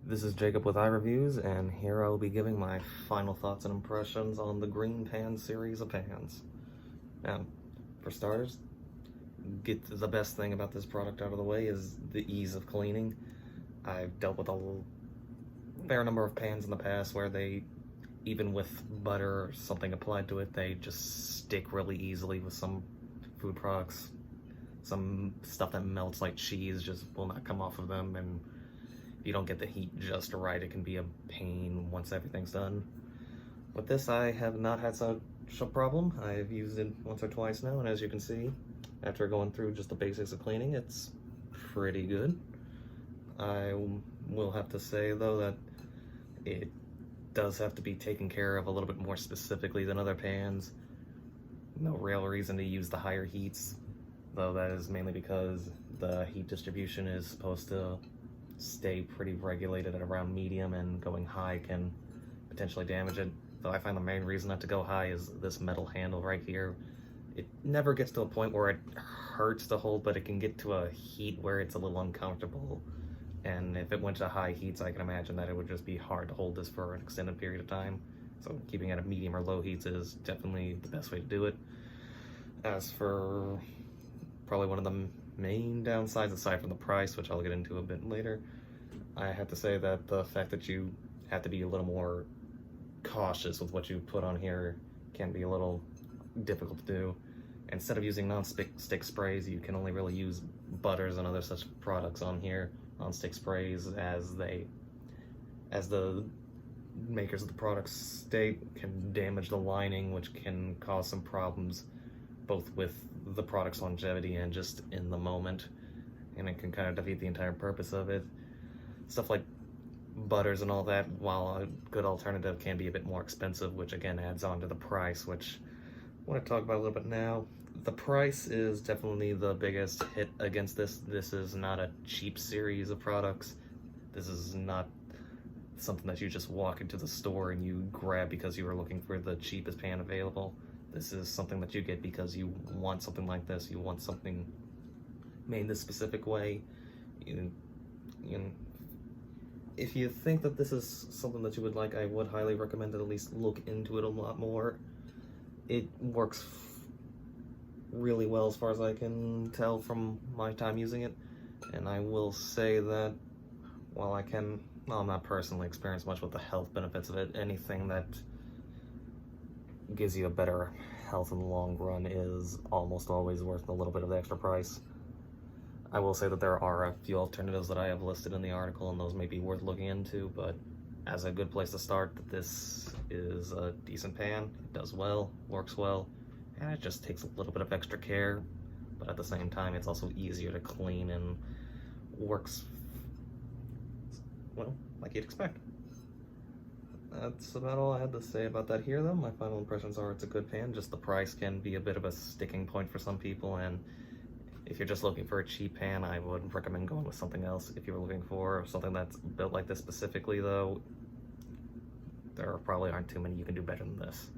This is Jacob with iReviews, and here I will be giving my final thoughts and impressions on the GreenPan series of pans. Now, for starters, get the best thing about this product out of the way is the ease of cleaning. I've dealt with a fair number of pans in the past where they, even with butter or something applied to it, they just stick really easily with some food products. Some stuff that melts like cheese just will not come off of them, and if you don't get the heat just right, it can be a pain once everything's done. With this, I have not had such a problem. I've used it once or twice now, and as you can see, after going through just the basics of cleaning, it's pretty good. I will have to say, though, that it does have to be taken care of a little bit more specifically than other pans. No real reason to use the higher heats, though that is mainly because the heat distribution is supposed to stay pretty regulated at around medium, and going high can potentially damage it. Though I find the main reason not to go high is this metal handle right here. It never gets to a point where it hurts to hold, but it can get to a heat where it's a little uncomfortable. And if it went to high heats, I can imagine that it would just be hard to hold this for an extended period of time. So keeping it at medium or low heats is definitely the best way to do it. As for probably one of the main downsides, aside from the price, which I'll get into a bit later, I have to say that the fact that you have to be a little more cautious with what you put on here can be a little difficult to do. Instead of using non-stick sprays, you can only really use butters and other such products on here. Non-stick sprays, as the makers of the products state, can damage the lining, which can cause some problems both with the product's longevity and just in the moment, and it can kind of defeat the entire purpose of it. Stuff like butters and all that, while a good alternative, can be a bit more expensive, which again adds on to the price, which I want to talk about a little bit now. The price is definitely the biggest hit against this. This is not a cheap series of products. This is not something that you just walk into the store and you grab because you were looking for the cheapest pan available. This is something that you get because you want something like this. You want something made this specific way. If you think that this is something that you would like, I would highly recommend to at least look into it a lot more. It works really well as far as I can tell from my time using it, and I will say that while I'm not personally experienced much with the health benefits of it, anything that gives you a better health in the long run is almost always worth a little bit of the extra price. I will say that there are a few alternatives that I have listed in the article, and those may be worth looking into, but as a good place to start, this is a decent pan. It does well, works well, and it just takes a little bit of extra care, but at the same time it's also easier to clean and works, well, like you'd expect. That's about all I had to say about that here, though. My final impressions are it's a good pan, just the price can be a bit of a sticking point for some people, and if you're just looking for a cheap pan, I would recommend going with something else. If you're looking for something that's built like this specifically, though, there probably aren't too many you can do better than this.